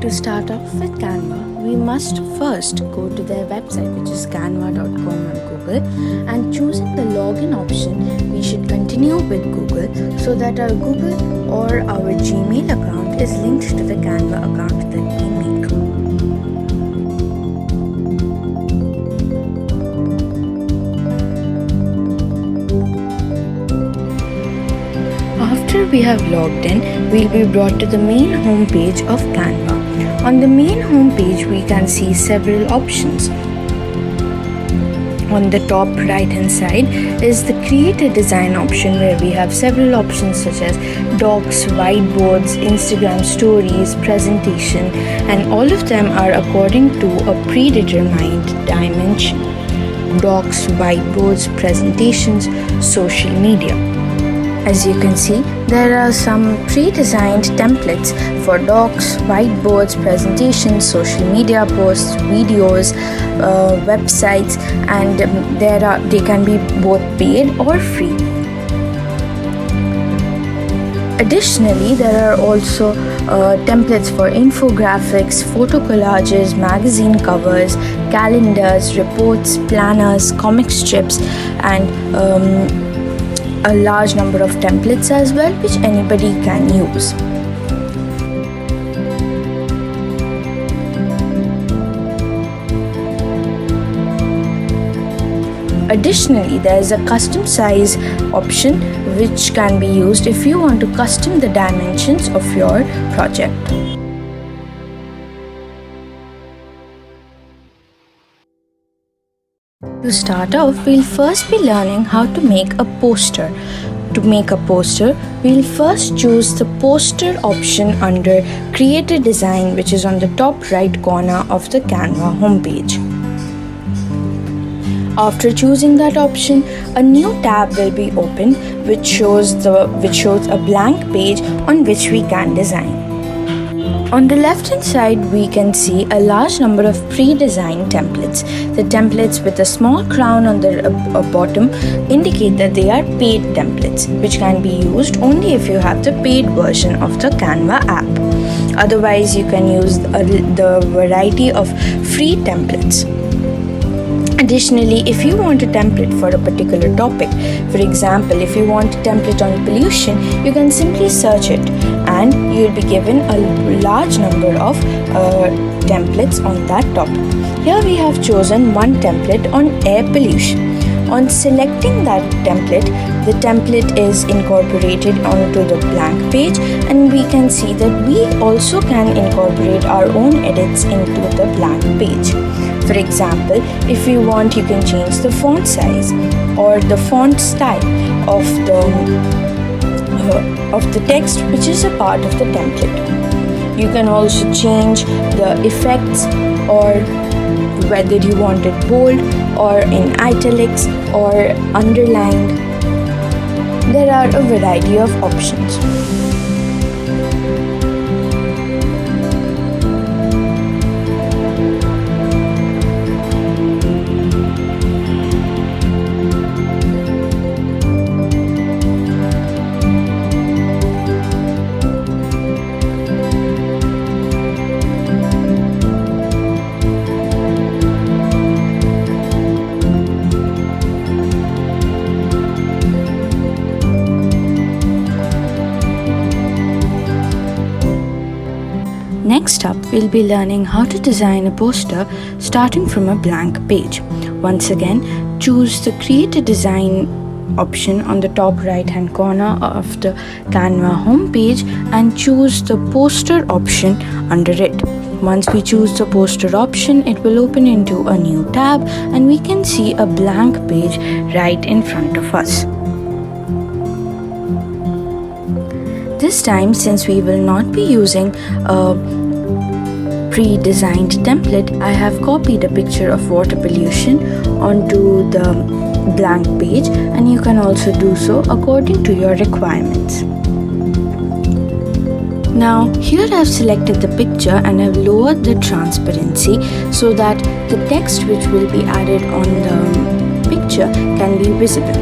To start off with Canva, we must first go to their website, which is canva.com on Google, and choosing the login option, we should continue with Google so that our Google or our Gmail account is linked to the Canva account that we make. After we have logged in, we'll be brought to the main home page of Canva. On the main home page, we can see several options. On the top right hand side is the create a design option, where we have several options such as docs, whiteboards, Instagram stories, presentation, and all of them are according to a predetermined dimension: docs, whiteboards, presentations, social media. As you can see, there are some pre-designed templates for docs, whiteboards, presentations, social media posts, videos, websites, and they can be both paid or free. Additionally, there are also templates for infographics, photo collages, magazine covers, calendars, reports, planners, comic strips, and a large number of templates as well, which anybody can use. Additionally, there is a custom size option which can be used if you want to custom the dimensions of your project. To start off, we'll first be learning how to make a poster. To make a poster, we'll first choose the poster option under Create a Design, which is on the top right corner of the Canva homepage. After choosing that option, a new tab will be opened which shows a blank page on which we can design. On the left hand side, we can see a large number of pre-designed templates. The templates with a small crown on the bottom indicate that they are paid templates, which can be used only if you have the paid version of the Canva app. Otherwise, you can use the variety of free templates. Additionally, if you want a template for a particular topic, for example, if you want a template on pollution, you can simply search it and you'll be given a large number of templates on that topic. Here we have chosen one template on air pollution. On selecting that template, the template is incorporated onto the blank page, and we can see that we also can incorporate our own edits into the blank page. For example, if you want, you can change the font size or the font style of the text which is a part of the template. You can also change the effects, or whether you want it bold or in italics or underlined. There are a variety of options. Next up, we'll be learning how to design a poster starting from a blank page. Once again, choose the Create a Design option on the top right hand corner of the Canva homepage and choose the poster option under it. Once we choose the poster option, it will open into a new tab and we can see a blank page right in front of us. This time, since we will not be using pre-designed template, I have copied a picture of water pollution onto the blank page, and you can also do so according to your requirements. Now here I've selected the picture and I've lowered the transparency so that the text which will be added on the picture can be visible.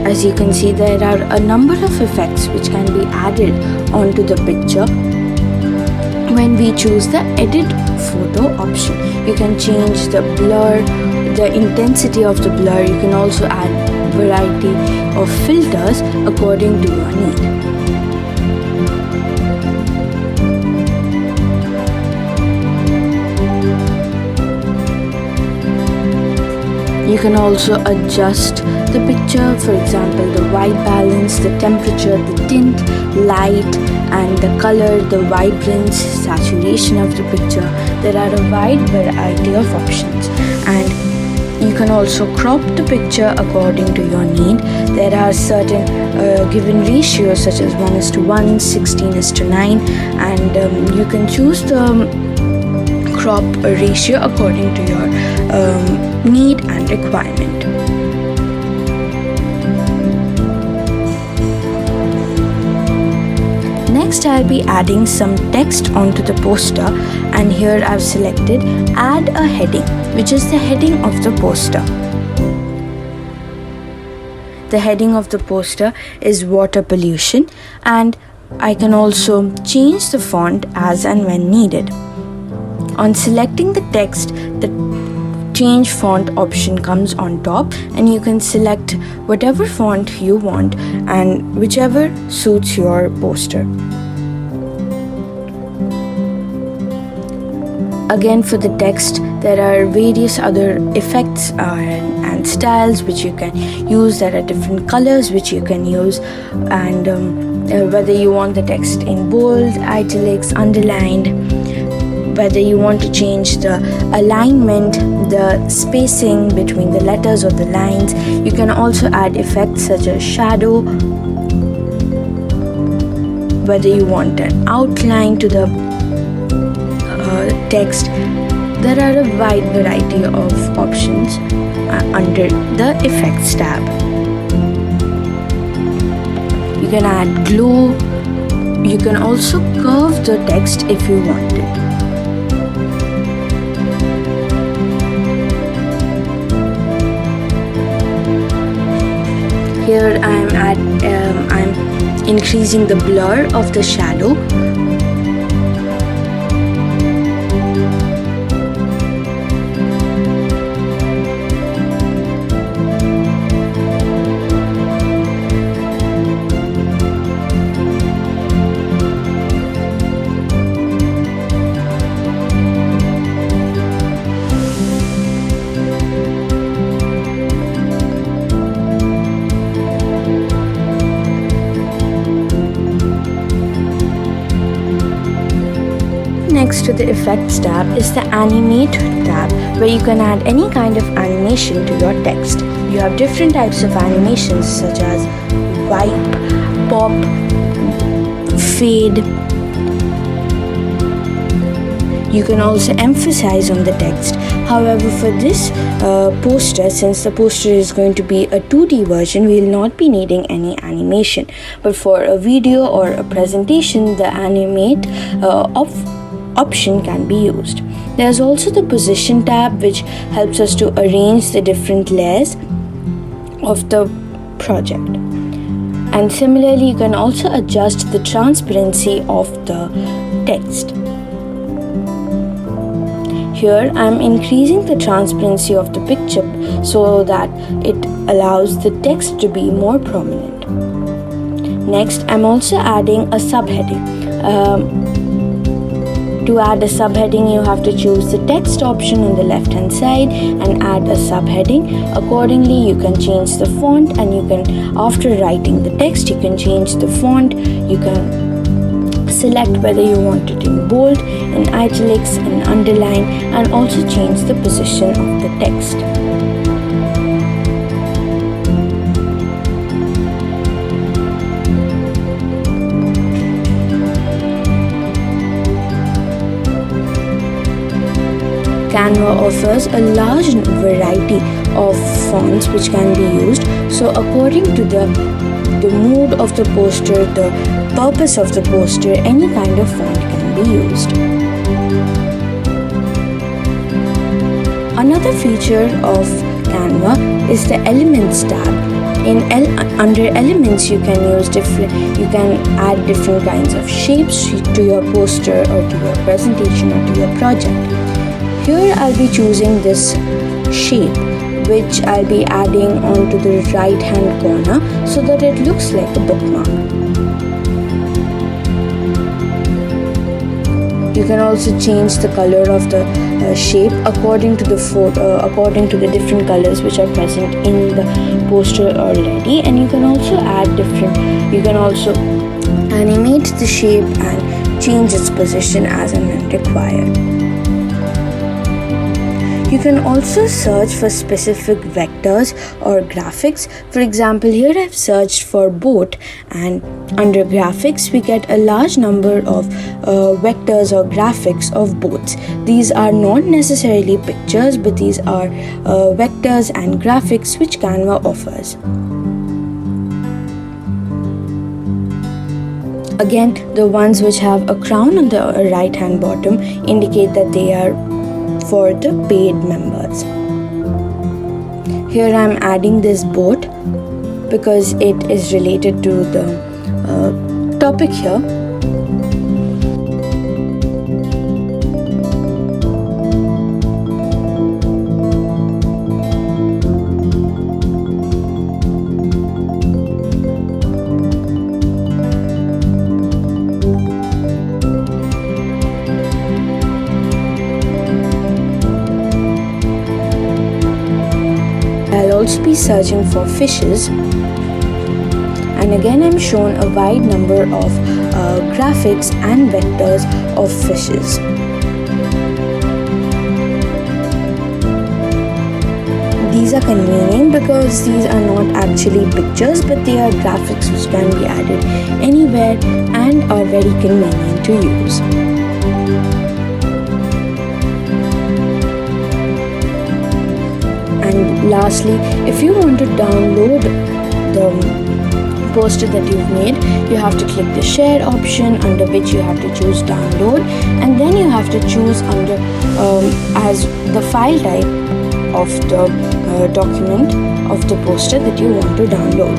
As you can see, there are a number of effects which can be added onto the picture when we choose the edit photo option. You can change the blur, the intensity of the blur. You can also add variety of filters according to your need. You can also adjust the picture, for example, the white balance, the temperature, the tint, light, and the color, the vibrance, saturation of the picture. There are a wide variety of options, and you can also crop the picture according to your need. There are certain given ratios such as 1:1, 16:9, and you can choose the crop ratio according to your need and requirement. Next, I'll be adding some text onto the poster, and here I've selected add a heading, which is the heading of the poster. The heading of the poster is water pollution, and I can also change the font as and when needed. On selecting the text, the change font option comes on top, and you can select whatever font you want and whichever suits your poster. Again, for the text, there are various other effects and styles which you can use. There are different colors which you can use, and whether you want the text in bold, italics, underlined, whether you want to change the alignment, the spacing between the letters or the lines. You can also add effects such as shadow, whether you want an outline to the text. There are a wide variety of options under the effects tab. You can add glow. You can also curve the text if you want it. Here I'm increasing the blur of the shadow. Next to the effects tab is the animate tab, where you can add any kind of animation to your text. You have different types of animations such as wipe, pop, fade. You can also emphasize on the text. However, for this poster, since the poster is going to be a 2D version, we will not be needing any animation. But for a video or a presentation, the animate option can be used. There's also the position tab, which helps us to arrange the different layers of the project. And similarly, you can also adjust the transparency of the text. Here I'm increasing the transparency of the picture so that it allows the text to be more prominent. Next, I'm also adding a subheading. To add a subheading, you have to choose the text option on the left hand side and add a subheading. Accordingly, you can change the font, and you can, after writing the text, you can change the font. You can select whether you want it in bold, in italics, in underline, and also change the position of the text. Canva offers a large variety of fonts which can be used. So according to the mood of the poster, the purpose of the poster, any kind of font can be used. Another feature of Canva is the Elements tab. Under Elements, you can add different kinds of shapes to your poster or to your presentation or to your project. Here I'll be choosing this shape, which I'll be adding onto the right hand corner so that it looks like a bookmark. You can also change the color of the shape according to the different colors which are present in the poster already, and you can also animate the shape and change its position as and when required. You can also search for specific vectors or graphics. For example, here I've searched for boat, and under graphics we get a large number of vectors or graphics of boats. These are not necessarily pictures, but these are vectors and graphics which Canva offers. Again, the ones which have a crown on the right hand bottom indicate that they are for the paid members. Here I am adding this boat because it is related to the topic here. I'll also be searching for fishes, and again I'm shown a wide number of graphics and vectors of fishes. These are convenient because these are not actually pictures, but they are graphics which can be added anywhere and are very convenient to use. And lastly, if you want to download the poster that you've made, you have to click the share option, under which you have to choose download, and then you have to choose under as the file type of the document of the poster that you want to download.